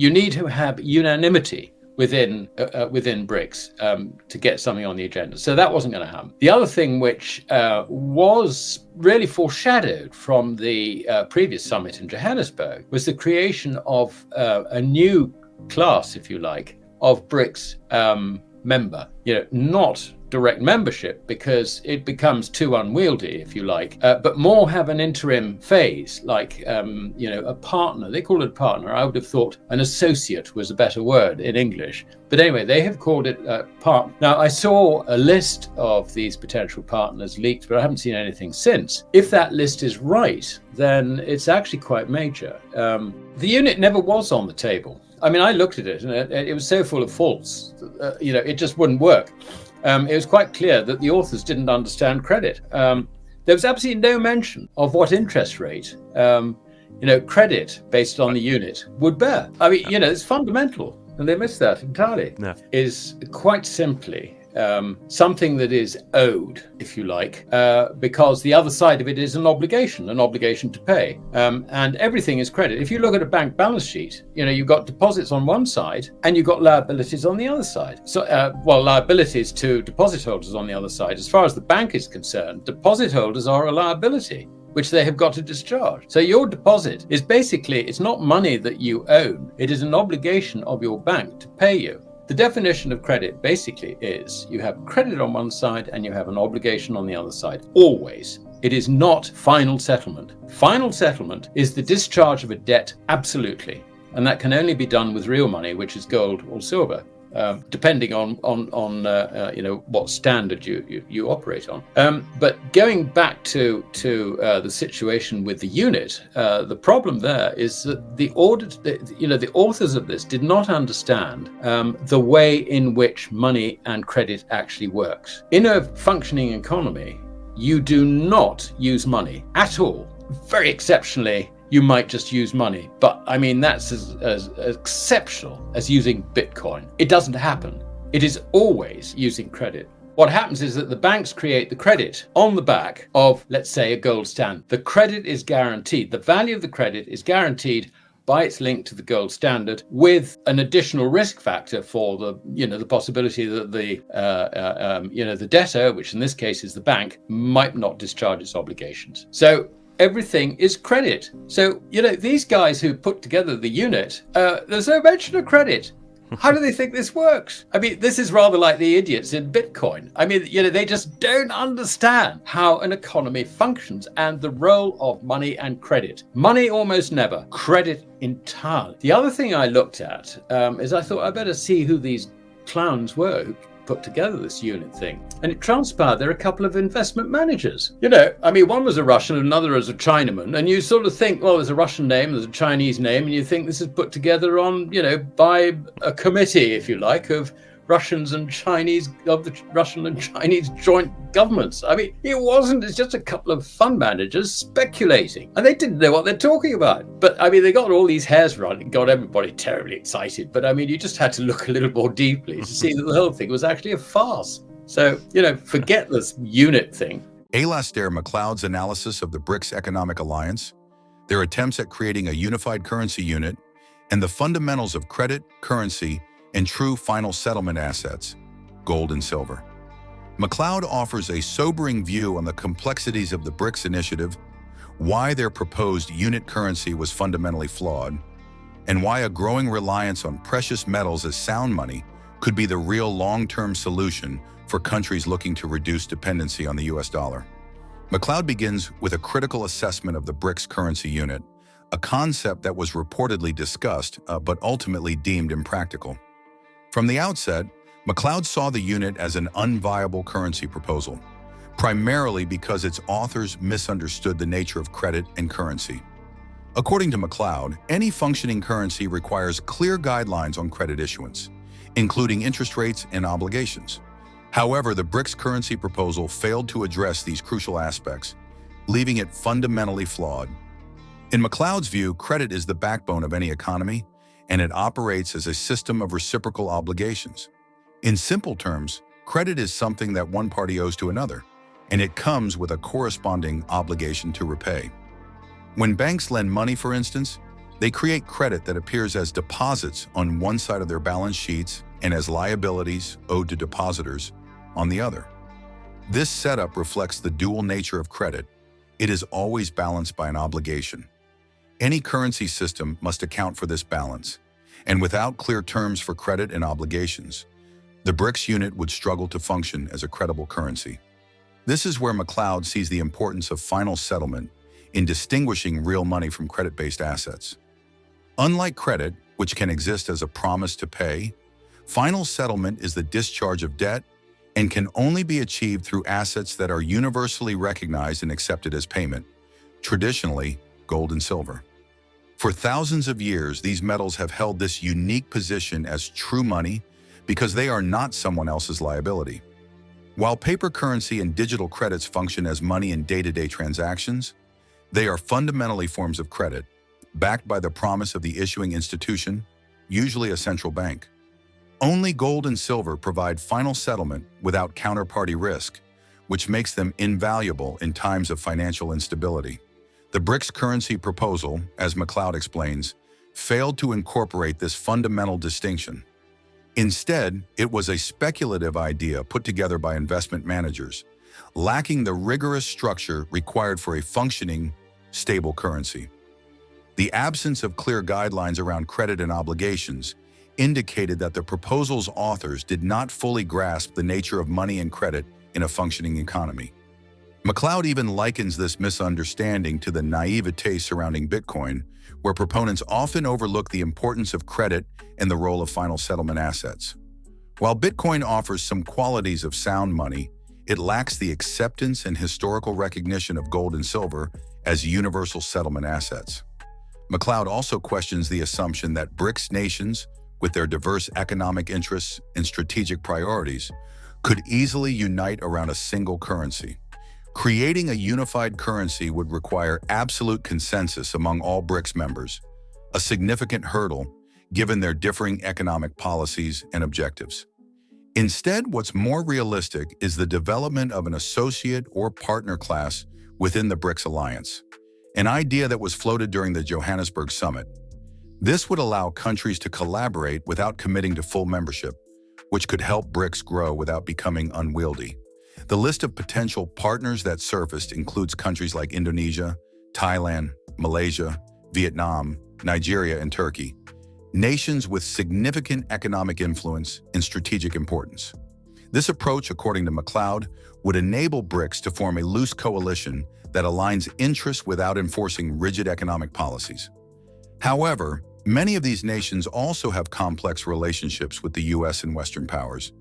you need to have unanimity within BRICS to get something on the agenda. So that wasn't going to happen. The other thing which was really foreshadowed from the previous summit in Johannesburg was the creation of a new class, if you like, of BRICS member. Not direct membership, because it becomes too unwieldy, if you like, but more have an interim phase, like, a partner. They call it a partner. I would have thought an associate was a better word in English. But anyway, they have called it a partner. Now, I saw a list of these potential partners leaked, but I haven't seen anything since. If that list is right, then it's actually quite major. The unit never was on the table. I mean, I looked at it, and it was so full of faults, it just wouldn't work. It was quite clear that the authors didn't understand credit. There was absolutely no mention of what interest rate, credit based on the unit would bear. I mean, it's fundamental, and they missed that entirely. No. Is quite simply something that is owed, if you like, because the other side of it is an obligation to pay. And everything is credit. If you look at a bank balance sheet, you've got deposits on one side and you've got liabilities on the other side. So, liabilities to deposit holders on the other side. As far as the bank is concerned, deposit holders are a liability which they have got to discharge. So your deposit is basically, it's not money that you own. It is an obligation of your bank to pay you. The definition of credit basically is you have credit on one side and you have an obligation on the other side. Always. It is not final settlement. Final settlement is the discharge of a debt, absolutely. And that can only be done with real money, which is gold or silver, depending on what standard you operate on. But going back to the situation with the unit, the problem there is that the authors of this did not understand the way in which money and credit actually works. In a functioning economy, you do not use money at all. Very exceptionally, you might just use money. But I mean, that's as exceptional as using Bitcoin. It doesn't happen. It is always using credit. What happens is that the banks create the credit on the back of, let's say, a gold standard. The credit is guaranteed. The value of the credit is guaranteed by its link to the gold standard, with an additional risk factor for the possibility that the debtor, which in this case is the bank, might not discharge its obligations. So everything is credit. So, these guys who put together the unit, there's no mention of credit. How do they think this works? I mean, this is rather like the idiots in Bitcoin. I mean, they just don't understand how an economy functions and the role of money and credit. Money almost never, credit entirely. The other thing I looked at is I thought I better see who these clowns were who put together this unit thing. And it transpired there are a couple of investment managers. One was a Russian, another was a Chinaman. And you sort of think, well, there's a Russian name, there's a Chinese name, and you think this is put together on, by a committee, if you like, of Russian and Chinese joint governments. I mean, it wasn't. It's just a couple of fund managers speculating. And they didn't know what they're talking about. But, they got all these hairs running, got everybody terribly excited. But, you just had to look a little more deeply to see that the whole thing was actually a farce. So, forget this unit thing. Alasdair Macleod's analysis of the BRICS Economic Alliance, their attempts at creating a unified currency unit, and the fundamentals of credit, currency, and true final settlement assets, gold and silver. Macleod offers a sobering view on the complexities of the BRICS initiative, why their proposed unit currency was fundamentally flawed, and why a growing reliance on precious metals as sound money could be the real long-term solution for countries looking to reduce dependency on the US dollar. Macleod begins with a critical assessment of the BRICS currency unit, a concept that was reportedly discussed but ultimately deemed impractical. From the outset, Macleod saw the unit as an unviable currency proposal, primarily because its authors misunderstood the nature of credit and currency. According to Macleod, any functioning currency requires clear guidelines on credit issuance, including interest rates and obligations. However, the BRICS currency proposal failed to address these crucial aspects, leaving it fundamentally flawed. In Macleod's view, credit is the backbone of any economy, and it operates as a system of reciprocal obligations. In simple terms, credit is something that one party owes to another, and it comes with a corresponding obligation to repay. When banks lend money, for instance, They create credit that appears as deposits on one side of their balance sheets and as liabilities owed to depositors on the other. This setup reflects the dual nature of credit. It is always balanced by an obligation. Any currency system must account for this balance, and without clear terms for credit and obligations, the BRICS unit would struggle to function as a credible currency. This is where Macleod sees the importance of final settlement in distinguishing real money from credit-based assets. Unlike credit, which can exist as a promise to pay, final settlement is the discharge of debt and can only be achieved through assets that are universally recognized and accepted as payment, traditionally gold and silver. For thousands of years, these metals have held this unique position as true money because they are not someone else's liability. While paper currency and digital credits function as money in day-to-day transactions, they are fundamentally forms of credit, backed by the promise of the issuing institution, usually a central bank. Only gold and silver provide final settlement without counterparty risk, which makes them invaluable in times of financial instability. The BRICS currency proposal, as Macleod explains, failed to incorporate this fundamental distinction. Instead, it was a speculative idea put together by investment managers, lacking the rigorous structure required for a functioning, stable currency. The absence of clear guidelines around credit and obligations indicated that the proposal's authors did not fully grasp the nature of money and credit in a functioning economy. Macleod even likens this misunderstanding to the naivete surrounding Bitcoin, where proponents often overlook the importance of credit and the role of final settlement assets. While Bitcoin offers some qualities of sound money, it lacks the acceptance and historical recognition of gold and silver as universal settlement assets. Macleod also questions the assumption that BRICS nations, with their diverse economic interests and strategic priorities, could easily unite around a single currency. Creating a unified currency would require absolute consensus among all BRICS members, a significant hurdle given their differing economic policies and objectives. Instead, what's more realistic is the development of an associate or partner class within the BRICS alliance, an idea that was floated during the Johannesburg summit. This would allow countries to collaborate without committing to full membership, which could help BRICS grow without becoming unwieldy. The list of potential partners that surfaced includes countries like Indonesia, Thailand, Malaysia, Vietnam, Nigeria, and Turkey, nations with significant economic influence and strategic importance. This approach, according to Macleod, would enable BRICS to form a loose coalition that aligns interests without enforcing rigid economic policies. However, many of these nations also have complex relationships with the US and Western powers.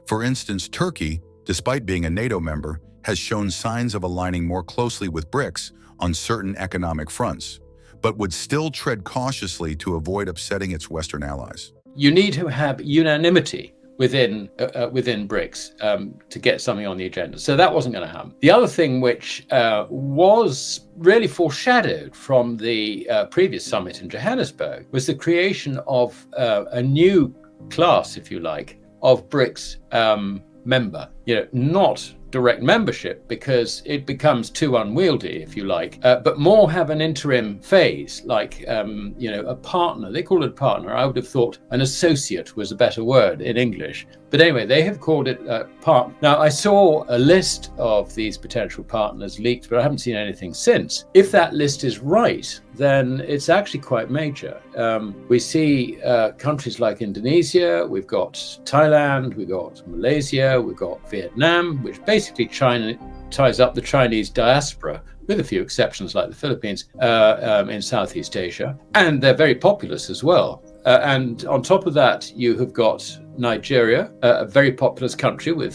For instance, Turkey, despite being a NATO member, has shown signs of aligning more closely with BRICS on certain economic fronts, but would still tread cautiously to avoid upsetting its Western allies. You need to have unanimity within BRICS to get something on the agenda. So that wasn't going to happen. The other thing which was really foreshadowed from the previous summit in Johannesburg was the creation of a new class, if you like, of BRICS member, not direct membership because it becomes too unwieldy, if you like, but more have an interim phase, like, a partner. They call it a partner. I would have thought an associate was a better word in English. But anyway, they have called it a partner. Now, I saw a list of these potential partners leaked, but I haven't seen anything since. If that list is right, then it's actually quite major. We see countries like Indonesia, we've got Thailand, we've got Malaysia, we've got Vietnam, which basically China ties up the Chinese diaspora, with a few exceptions like the Philippines, in Southeast Asia. And they're very populous as well. And on top of that, you have got Nigeria, a very populous country with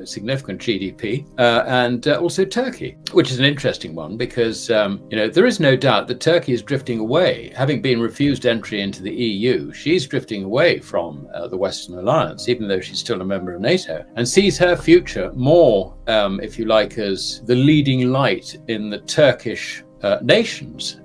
significant GDP, and also Turkey, which is an interesting one because, there is no doubt that Turkey is drifting away. Having been refused entry into the EU, she's drifting away from the Western Alliance, even though she's still a member of NATO, and sees her future more, if you like, as the leading light in the Turkish nations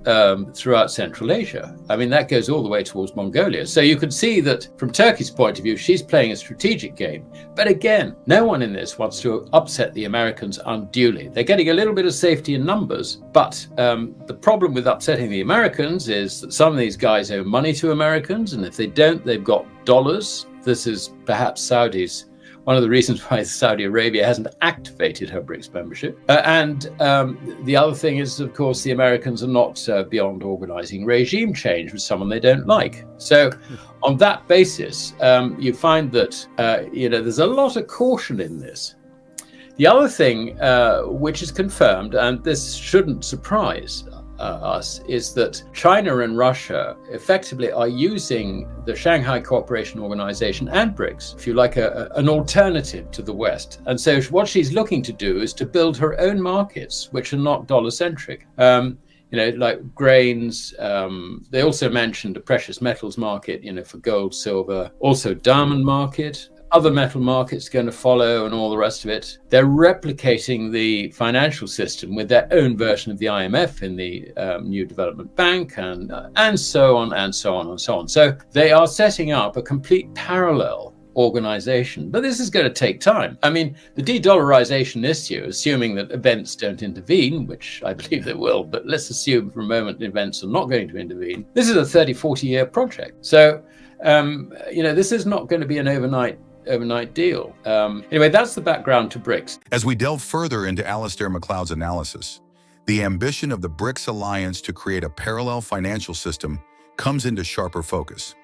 throughout Central Asia. I mean, that goes all the way towards Mongolia. So you can see that from Turkey's point of view, she's playing a strategic game. But again, no one in this wants to upset the Americans unduly. They're getting a little bit of safety in numbers, but the problem with upsetting the Americans is that some of these guys owe money to Americans, and if they don't, they've got dollars. This is perhaps Saudis. One of the reasons why Saudi Arabia hasn't activated her BRICS membership. And the other thing is, of course, the Americans are not beyond organizing regime change with someone they don't like. So on that basis, you find that, there's a lot of caution in this. The other thing which is confirmed, and this shouldn't surprise us, is that China and Russia effectively are using the Shanghai Cooperation Organization and BRICS, if you like, an alternative to the West. And so what she's looking to do is to build her own markets, which are not dollar-centric. Like grains. They also mentioned a precious metals market, for gold, silver, also diamond market. Other metal markets going to follow and all the rest of it. They're replicating the financial system with their own version of the IMF in the New Development Bank and so on and so on and so on. So they are setting up a complete parallel organization. But this is going to take time. I mean, the de-dollarization issue, assuming that events don't intervene, which I believe they will, but let's assume for a moment events are not going to intervene. This is a 30, 40-year project. So, this is not going to be an overnight deal. Anyway, that's the background to BRICS. As we delve further into Alasdair Macleod's analysis, the ambition of the BRICS alliance to create a parallel financial system comes into sharper focus.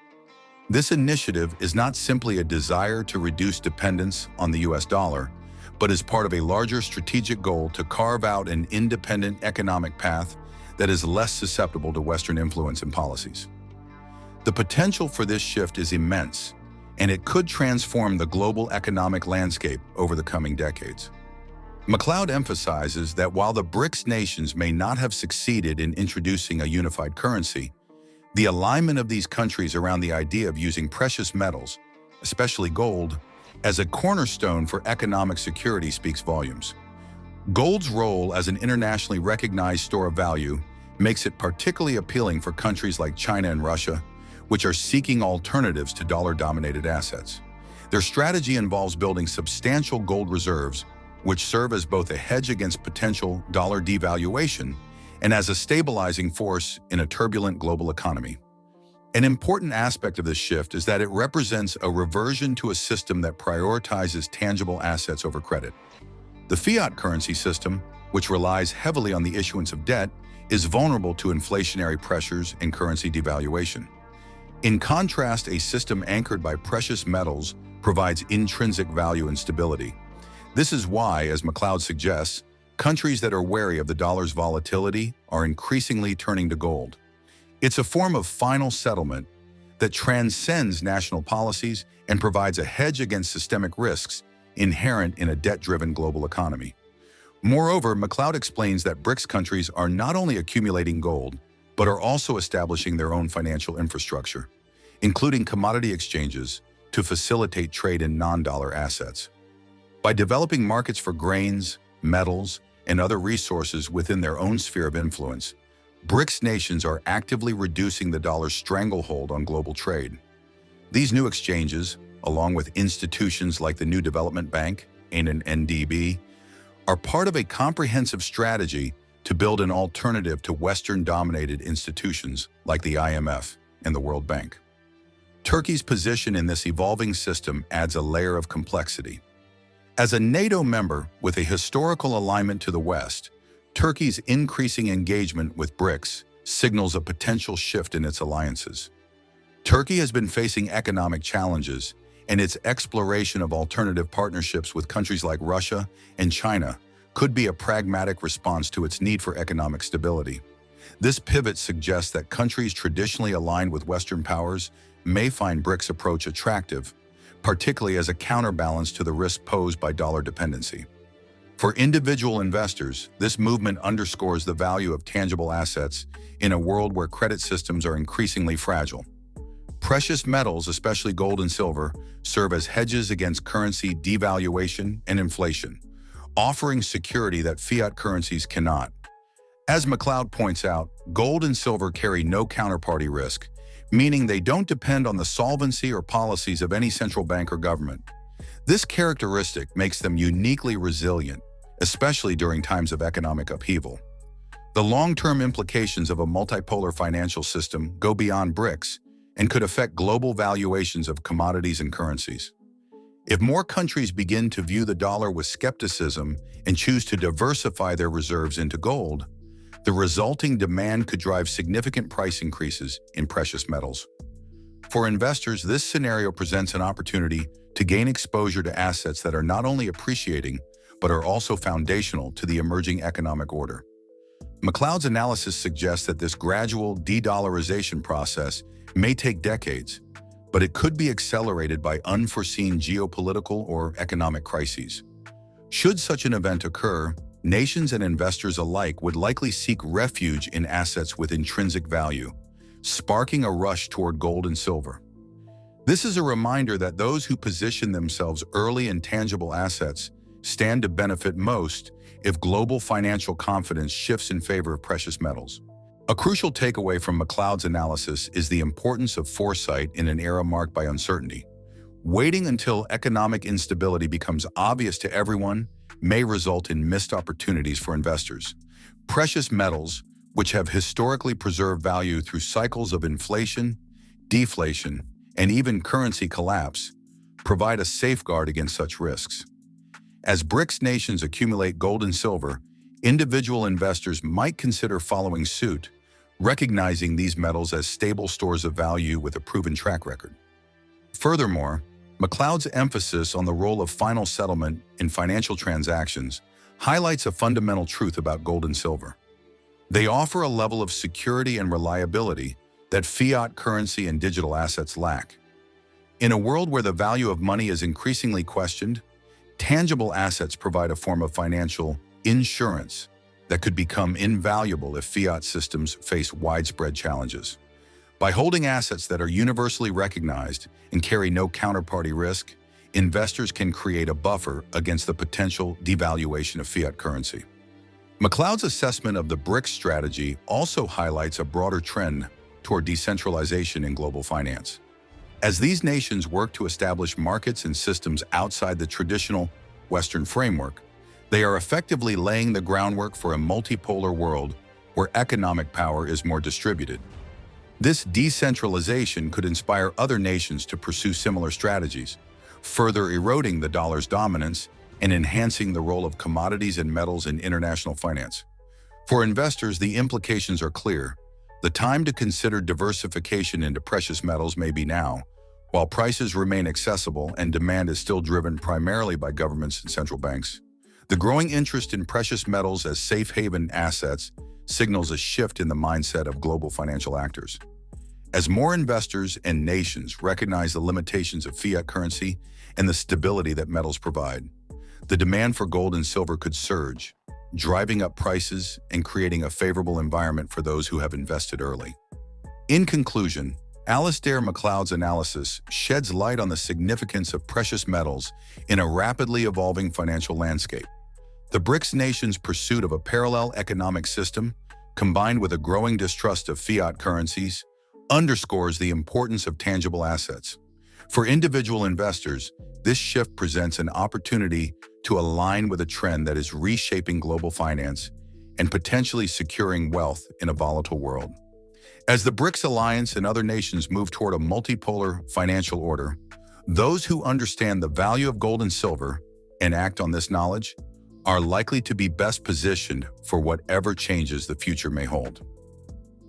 This initiative is not simply a desire to reduce dependence on the US dollar, but is part of a larger strategic goal to carve out an independent economic path that is less susceptible to Western influence and policies. The potential for this shift is immense, and it could transform the global economic landscape over the coming decades. Macleod emphasizes that while the BRICS nations may not have succeeded in introducing a unified currency, the alignment of these countries around the idea of using precious metals, especially gold, as a cornerstone for economic security speaks volumes. Gold's role as an internationally recognized store of value makes it particularly appealing for countries like China and Russia, which are seeking alternatives to dollar-dominated assets. Their strategy involves building substantial gold reserves, which serve as both a hedge against potential dollar devaluation and as a stabilizing force in a turbulent global economy. An important aspect of this shift is that it represents a reversion to a system that prioritizes tangible assets over credit. The fiat currency system, which relies heavily on the issuance of debt, is vulnerable to inflationary pressures and currency devaluation. In contrast, a system anchored by precious metals provides intrinsic value and stability. This is why, as Macleod suggests, countries that are wary of the dollar's volatility are increasingly turning to gold. It's a form of final settlement that transcends national policies and provides a hedge against systemic risks inherent in a debt-driven global economy. Moreover, Macleod explains that BRICS countries are not only accumulating gold, but are also establishing their own financial infrastructure, including commodity exchanges, to facilitate trade in non-dollar assets. By developing markets for grains, metals, and other resources within their own sphere of influence, BRICS nations are actively reducing the dollar's stranglehold on global trade. These new exchanges, along with institutions like the New Development Bank and an NDB, are part of a comprehensive strategy to build an alternative to Western-dominated institutions like the IMF and the World Bank. Turkey's position in this evolving system adds a layer of complexity. As a NATO member with a historical alignment to the West, Turkey's increasing engagement with BRICS signals a potential shift in its alliances. Turkey has been facing economic challenges, and its exploration of alternative partnerships with countries like Russia and China could be a pragmatic response to its need for economic stability. This pivot suggests that countries traditionally aligned with Western powers may find BRICS' approach attractive, particularly as a counterbalance to the risk posed by dollar dependency. For individual investors, this movement underscores the value of tangible assets in a world where credit systems are increasingly fragile. Precious metals, especially gold and silver, serve as hedges against currency devaluation and inflation, offering security that fiat currencies cannot. As Macleod points out, gold and silver carry no counterparty risk, meaning they don't depend on the solvency or policies of any central bank or government. This characteristic makes them uniquely resilient, especially during times of economic upheaval. The long-term implications of a multipolar financial system go beyond BRICS and could affect global valuations of commodities and currencies. If more countries begin to view the dollar with skepticism and choose to diversify their reserves into gold, the resulting demand could drive significant price increases in precious metals. For investors, this scenario presents an opportunity to gain exposure to assets that are not only appreciating, but are also foundational to the emerging economic order. Macleod's analysis suggests that this gradual de-dollarization process may take decades, but it could be accelerated by unforeseen geopolitical or economic crises. Should such an event occur, nations and investors alike would likely seek refuge in assets with intrinsic value, sparking a rush toward gold and silver. This is a reminder that those who position themselves early in tangible assets stand to benefit most if global financial confidence shifts in favor of precious metals. A crucial takeaway from Macleod's analysis is the importance of foresight in an era marked by uncertainty. Waiting until economic instability becomes obvious to everyone may result in missed opportunities for investors. Precious metals, which have historically preserved value through cycles of inflation, deflation, and even currency collapse, provide a safeguard against such risks. As BRICS nations accumulate gold and silver, individual investors might consider following suit, recognizing these metals as stable stores of value with a proven track record. Furthermore, Macleod's emphasis on the role of final settlement in financial transactions highlights a fundamental truth about gold and silver. They offer a level of security and reliability that fiat currency and digital assets lack. In a world where the value of money is increasingly questioned, tangible assets provide a form of financial insurance that could become invaluable if fiat systems face widespread challenges. By holding assets that are universally recognized and carry no counterparty risk, investors can create a buffer against the potential devaluation of fiat currency. Macleod's assessment of the BRICS strategy also highlights a broader trend toward decentralization in global finance. As these nations work to establish markets and systems outside the traditional Western framework, they are effectively laying the groundwork for a multipolar world where economic power is more distributed. This decentralization could inspire other nations to pursue similar strategies, further eroding the dollar's dominance and enhancing the role of commodities and metals in international finance. For investors, the implications are clear. The time to consider diversification into precious metals may be now, while prices remain accessible and demand is still driven primarily by governments and central banks. The growing interest in precious metals as safe haven assets signals a shift in the mindset of global financial actors. As more investors and nations recognize the limitations of fiat currency and the stability that metals provide, the demand for gold and silver could surge, driving up prices and creating a favorable environment for those who have invested early. In conclusion, Alasdair Macleod's analysis sheds light on the significance of precious metals in a rapidly evolving financial landscape. The BRICS nations' pursuit of a parallel economic system, combined with a growing distrust of fiat currencies, underscores the importance of tangible assets. For individual investors, this shift presents an opportunity to align with a trend that is reshaping global finance and potentially securing wealth in a volatile world. As the BRICS alliance and other nations move toward a multipolar financial order, those who understand the value of gold and silver and act on this knowledge are likely to be best positioned for whatever changes the future may hold.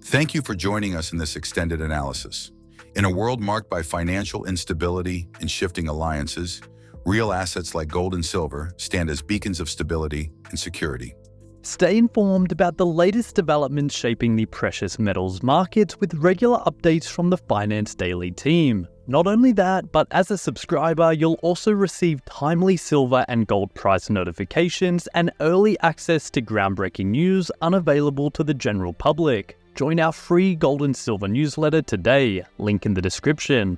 Thank you for joining us in this extended analysis. In a world marked by financial instability and shifting alliances, real assets like gold and silver stand as beacons of stability and security. Stay informed about the latest developments shaping the precious metals markets with regular updates from the Finance Daily team. Not only that, but as a subscriber, you'll also receive timely silver and gold price notifications and early access to groundbreaking news unavailable to the general public. Join our free gold and silver newsletter today, link in the description.